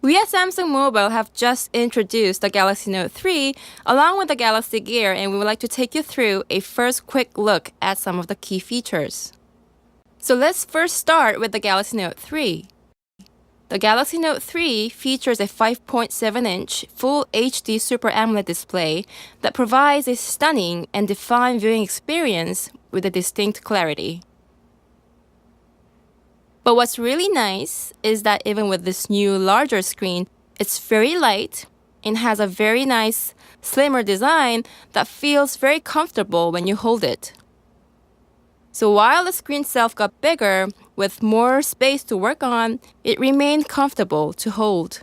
We at Samsung Mobile have just introduced the Galaxy Note 3 along with the Galaxy Gear, and we would like to take you through a first quick look at some of the key features. So let's first start with the Galaxy Note 3. The Galaxy Note 3 features a 5.7-inch Full HD Super AMOLED display that provides a stunning and defined viewing experience with a distinct clarity. But what's really nice is that even with this new larger screen, it's very light and has a very nice slimmer design that feels very comfortable when you hold it. So while the screen itself got bigger, with more space to work on, it remained comfortable to hold.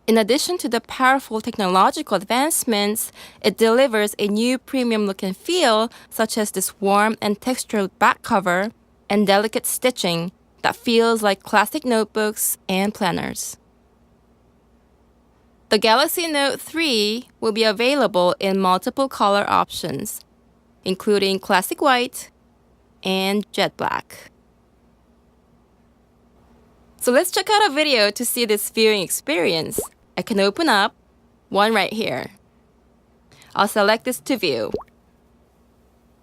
In addition to the powerful technological advancements, it delivers a new premium look and feel, such as this warm and textured back cover and delicate stitching that feels like classic notebooks and planners. The Galaxy Note 3 will be available in multiple color options, including classic white and jet black. So let's check out a video to see this viewing experience. I can open up one right here. I'll select this to view.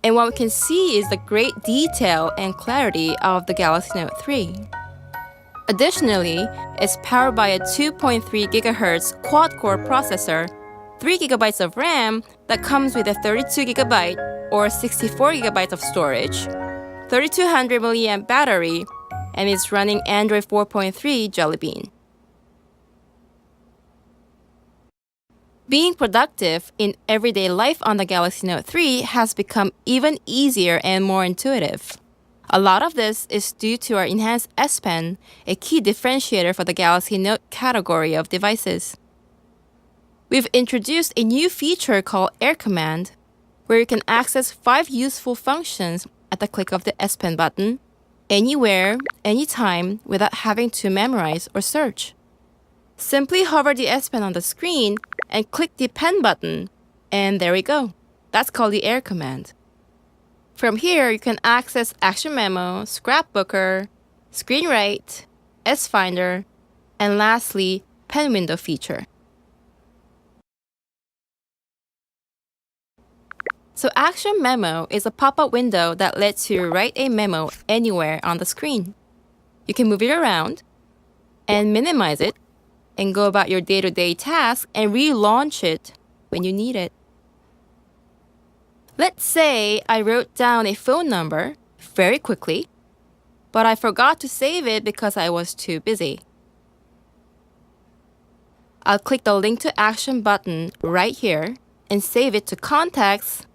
And what we can see is the great detail and clarity of the Galaxy Note 3. Additionally, it's powered by a 2.3 GHz quad-core processor, 3 GB of RAM that comes with a 32 GB or 64 GB of storage, 3200 mAh battery, and is running Android 4.3 Jelly Bean. Being productive in everyday life on the Galaxy Note 3 has become even easier and more intuitive. A lot of this is due to our enhanced S Pen, a key differentiator for the Galaxy Note category of devices. We've introduced a new feature called Air Command, where you can access 5 useful functions at the click of the S Pen button, anywhere, anytime, without having to memorize or search. Simply hover the S Pen on the screen and click the pen button, and there we go. That's called the Air Command. From here, you can access Action Memo, Scrapbooker, Screen Write, S Finder, and lastly, Pen Window feature. So Action Memo is a pop-up window that lets you write a memo anywhere on the screen. You can move it around and minimize it and go about your day-to-day tasks and relaunch it when you need it. Let's say I wrote down a phone number very quickly, but I forgot to save it because I was too busy. I'll click the Link to Action button right here and save it to Contacts,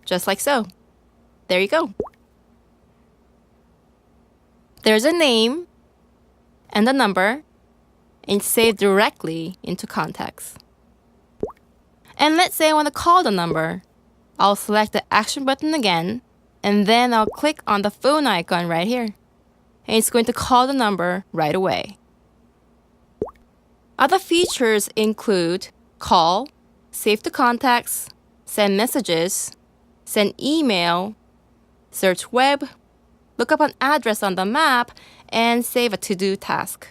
just like so. There you go. There's a name and a number, and save directly into Contacts. And let's say I want to call the number. I'll select the Action button again, and then I'll click on the phone icon right here. And it's going to call the number right away. Other features include call, save to contacts, send messages, send email, search web, look up an address on the map, and save a to-do task.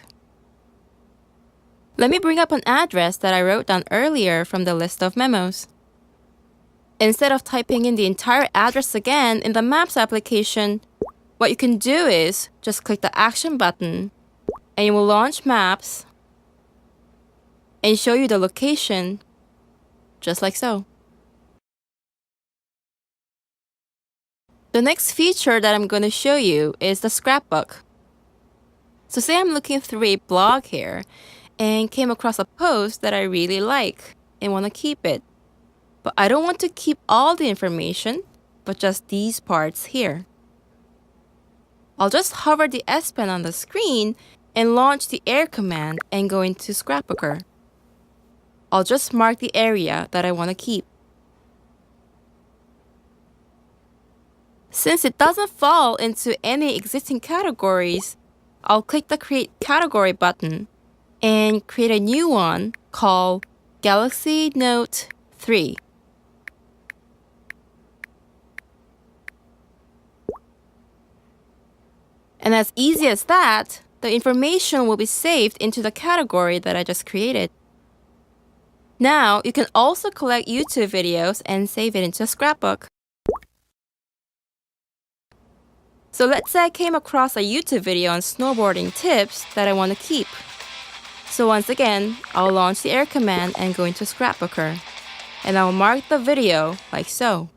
Let me bring up an address that I wrote down earlier from the list of memos. Instead of typing in the entire address again in the Maps application, what you can do is just click the Action button and it will launch Maps and show you the location just like so. The next feature that I'm going to show you is the scrapbook. So say I'm looking through a blog here and came across a post that I really like and want to keep it. But I don't want to keep all the information, but just these parts here. I'll just hover the S Pen on the screen and launch the Air Command and go into Scrapbooker. I'll just mark the area that I want to keep. Since it doesn't fall into any existing categories, I'll click the Create Category button and create a new one called Galaxy Note 3. And as easy as that, the information will be saved into the category that I just created. Now, you can also collect YouTube videos and save it into a scrapbook. So let's say I came across a YouTube video on snowboarding tips that I want to keep. So once again, I'll launch the air command and go into Scrapbooker. And I'll mark the video like so.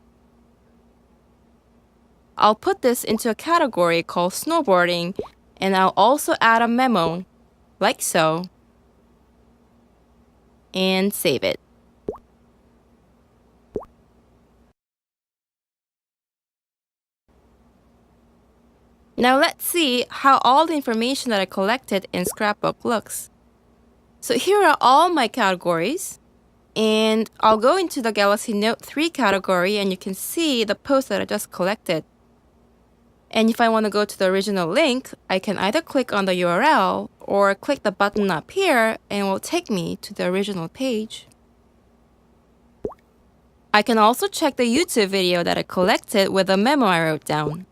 I'll put this into a category called snowboarding, and I'll also add a memo like so and save it. Now let's see how all the information that I collected in Scrapbook looks. So here are all my categories, and I'll go into the Galaxy Note 3 category and you can see the post that I just collected. And if I want to go to the original link, I can either click on the URL or click the button up here and it will take me to the original page. I can also check the YouTube video that I collected with the memo I wrote down.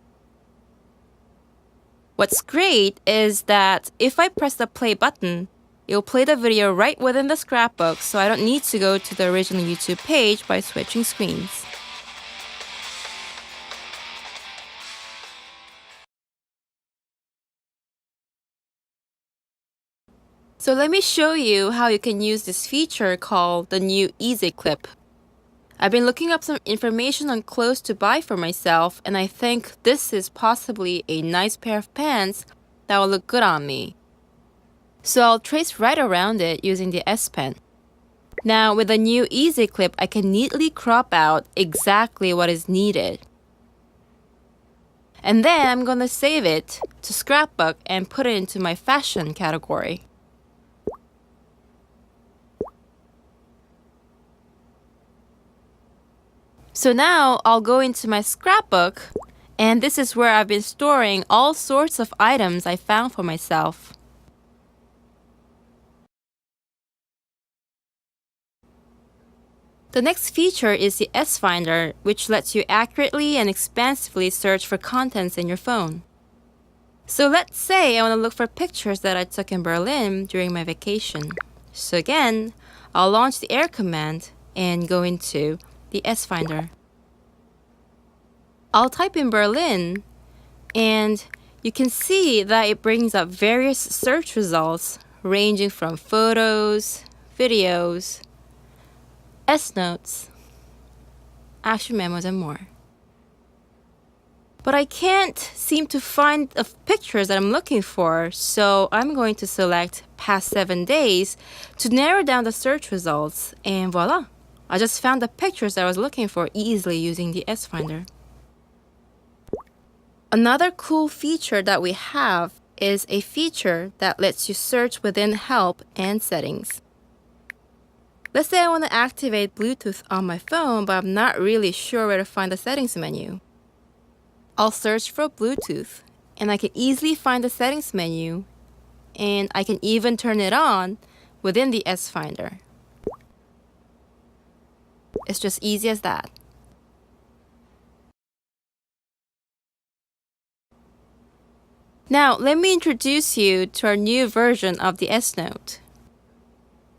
What's great is that if I press the play button, it'll play the video right within the scrapbook, so I don't need to go to the original YouTube page by switching screens. So let me show you how you can use this feature called the new Easy Clip. I've been looking up some information on clothes to buy for myself, and I think this is possibly a nice pair of pants that will look good on me. So I'll trace right around it using the S Pen. Now with the new Easy Clip, I can neatly crop out exactly what is needed. And then I'm going to save it to Scrapbook and put it into my fashion category. So now I'll go into my scrapbook, and this is where I've been storing all sorts of items I found for myself. The next feature is the S Finder, which lets you accurately and expansively search for contents in your phone. So let's say I want to look for pictures that I took in Berlin during my vacation. So again, I'll launch the air command and go into the S Finder. I'll type in Berlin, and you can see that it brings up various search results ranging from photos, videos, S notes, action memos, and more. But I can't seem to find the pictures that I'm looking for, so I'm going to select past 7 days to narrow down the search results, and voila! I just found the pictures that I was looking for easily using the S Finder. Another cool feature that we have is a feature that lets you search within Help and Settings. Let's say I want to activate Bluetooth on my phone, but I'm not really sure where to find the settings menu. I'll search for Bluetooth, and I can easily find the settings menu, and I can even turn it on within the S Finder. It's just easy as that. Now, let me introduce you to our new version of the S Note.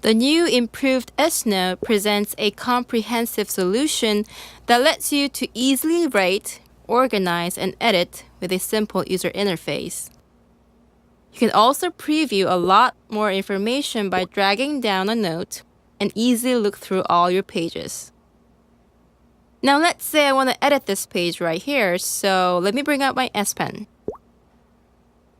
The new improved S Note presents a comprehensive solution that lets you to easily write, organize, and edit with a simple user interface. You can also preview a lot more information by dragging down a note and easily look through all your pages. Now let's say I want to edit this page right here, so let me bring up my S Pen.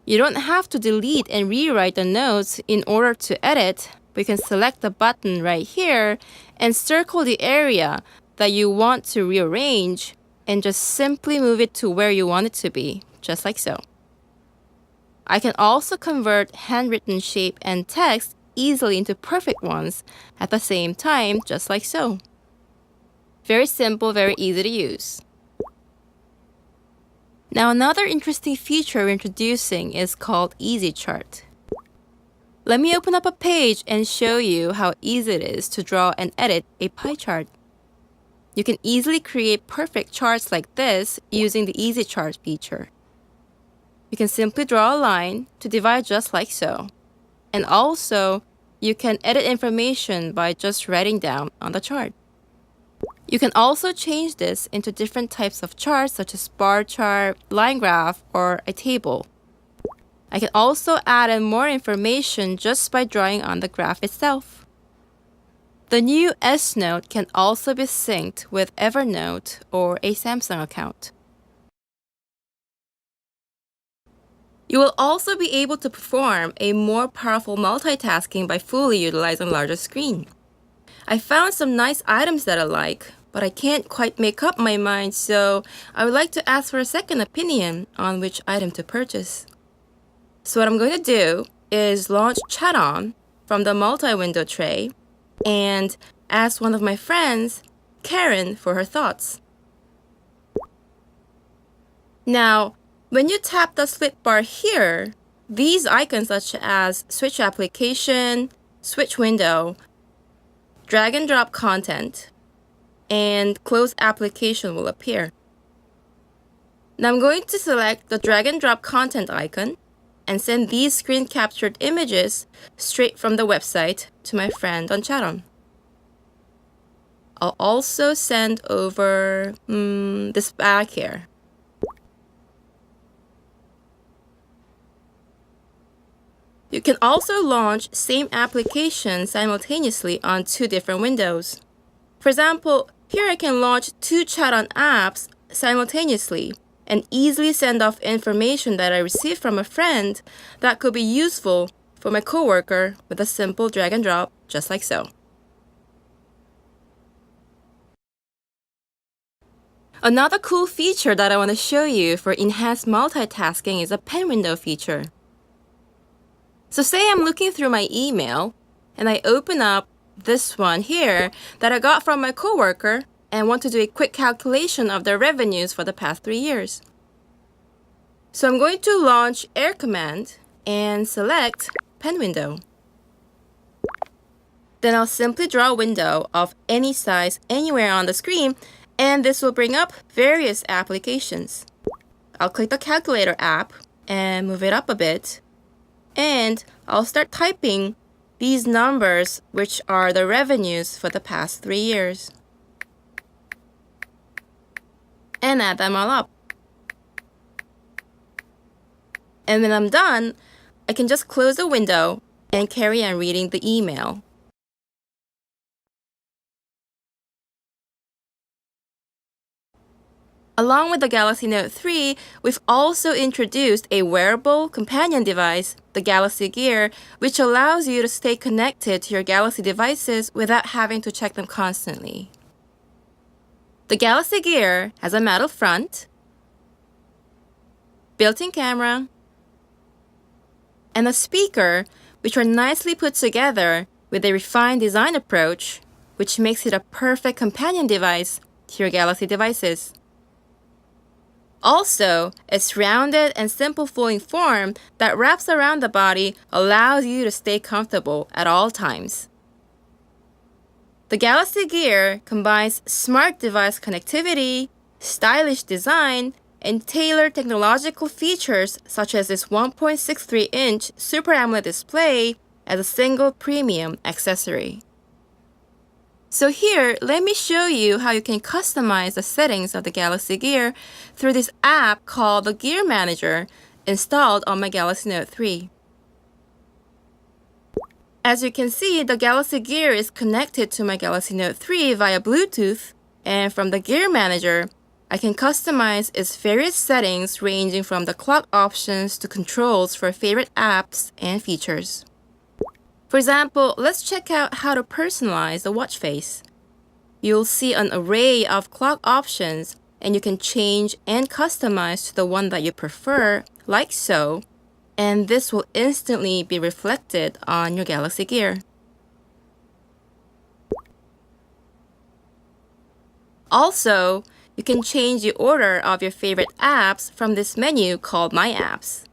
You don't have to delete and rewrite the notes in order to edit, but you can select the button right here and circle the area that you want to rearrange and just simply move it to where you want it to be, just like so. I can also convert handwritten shape and text easily into perfect ones at the same time, just like so. Very simple, very easy to use. Now another interesting feature we're introducing is called Easy Chart. Let me open up a page and show you how easy it is to draw and edit a pie chart. You can easily create perfect charts like this using the Easy Chart feature. you can simply draw a line to divide just like so. And also, you can edit information by just writing down on the chart. You can also change this into different types of charts such as bar chart, line graph, or a table. I can also add in more information just by drawing on the graph itself. The new S Note can also be synced with Evernote or a Samsung account. You will also be able to perform a more powerful multitasking by fully utilizing a larger screen. I found some nice items that I like, but I can't quite make up my mind, so I would like to ask for a second opinion on which item to purchase. So what I'm going to do is launch Chat On from the multi-window tray and ask one of my friends, Karen, for her thoughts. Now, when you tap the split bar here, these icons such as Switch Application, Switch Window, Drag and Drop Content, and Close Application will appear. Now I'm going to select the Drag and Drop Content icon and send these screen captured images straight from the website to my friend on Chat On. I'll also send over this bag here. You can also launch same application simultaneously on two different windows. For example, here I can launch two Chat On apps simultaneously and easily send off information that I received from a friend that could be useful for my coworker with a simple drag and drop, just like so. Another cool feature that I want to show you for enhanced multitasking is a pen window feature. So say I'm looking through my email and I open up this one here that I got from my coworker and want to do a quick calculation of their revenues for the past 3 years. So I'm going to launch Air Command and select Pen Window. Then I'll simply draw a window of any size anywhere on the screen, and this will bring up various applications. I'll click the Calculator app and move it up a bit, and I'll start typing these numbers, which are the revenues for the past 3 years, and add them all up. And when I'm done, I can just close the window and carry on reading the email. Along with the Galaxy Note 3, we've also introduced a wearable companion device, the Galaxy Gear, which allows you to stay connected to your Galaxy devices without having to check them constantly. The Galaxy Gear has a metal front, built-in camera, and a speaker, which are nicely put together with a refined design approach, which makes it a perfect companion device to your Galaxy devices. Also, its rounded and simple flowing form that wraps around the body allows you to stay comfortable at all times. The Galaxy Gear combines smart device connectivity, stylish design, and tailored technological features such as this 1.63-inch Super AMOLED display as a single premium accessory. So here, let me show you how you can customize the settings of the Galaxy Gear through this app called the Gear Manager installed on my Galaxy Note 3. As you can see, the Galaxy Gear is connected to my Galaxy Note 3 via Bluetooth, and from the Gear Manager, I can customize its various settings ranging from the clock options to controls for favorite apps and features. For example, let's check out how to personalize the watch face. You'll see an array of clock options, and you can change and customize to the one that you prefer, like so, and this will instantly be reflected on your Galaxy Gear. Also, you can change the order of your favorite apps from this menu called My Apps.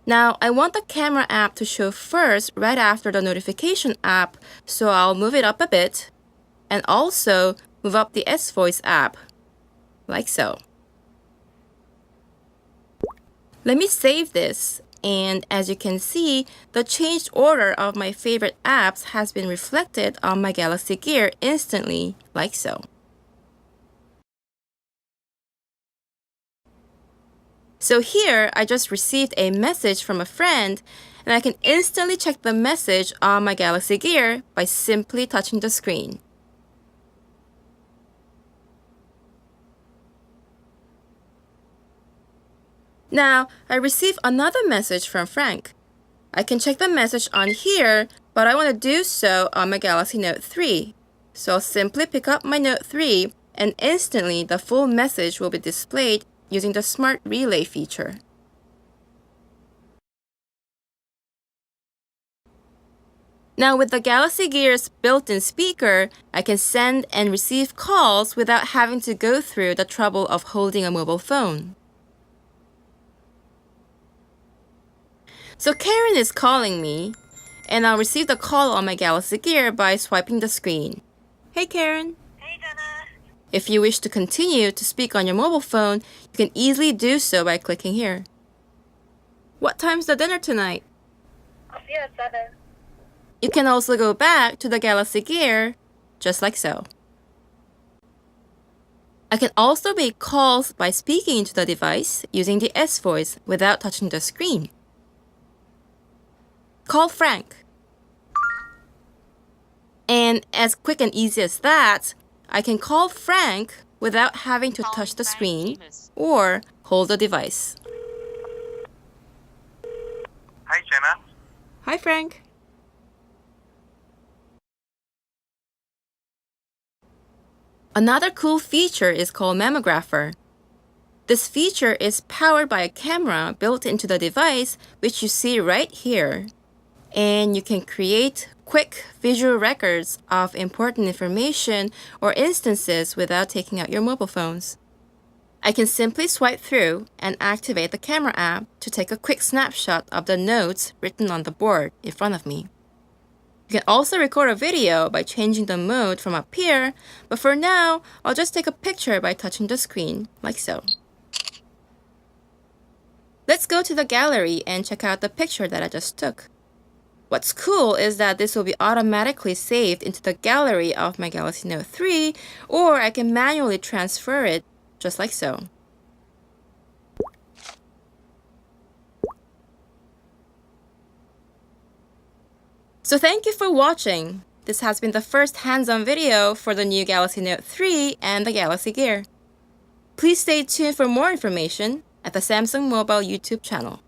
Now, I want the camera app to show first right after the notification app, so I'll move it up a bit, and also move up the S-Voice app, like so. Let me save this. And as you can see, the changed order of my favorite apps has been reflected on my Galaxy Gear instantly, like so. So here, I just received a message from a friend, and I can instantly check the message on my Galaxy Gear by simply touching the screen. Now, I received another message from Frank. I can check the message on here, but I want to do so on my Galaxy Note 3. So I'll simply pick up my Note 3, and instantly the full message will be displayed using the Smart Relay feature. Now with the Galaxy Gear's built-in speaker, I can send and receive calls without having to go through the trouble of holding a mobile phone. So Karen is calling me, and I'll receive the call on my Galaxy Gear by swiping the screen. Hey Karen. Hey Jenna. If you wish to continue to speak on your mobile phone, you can easily do so by clicking here. What time's the dinner tonight? I'll see you at 7. You can also go back to the Galaxy Gear, just like so. I can also make calls by speaking into the device using the S voice without touching the screen. Call Frank. And as quick and easy as that, I can call Frank without having to touch the screen or hold the device. Hi, Jenna. Hi, Frank. Another cool feature is called Memographer. This feature is powered by a camera built into the device, which you see right here. And you can create quick visual records of important information or instances without taking out your mobile phones. I can simply swipe through and activate the camera app to take a quick snapshot of the notes written on the board in front of me. You can also record a video by changing the mode from up here, but for now, I'll just take a picture by touching the screen, like so. Let's go to the gallery and check out the picture that I just took. What's cool is that this will be automatically saved into the gallery of my Galaxy Note 3, or I can manually transfer it just like so. So thank you for watching. This has been the first hands-on video for the new Galaxy Note 3 and the Galaxy Gear. Please stay tuned for more information at the Samsung Mobile YouTube channel.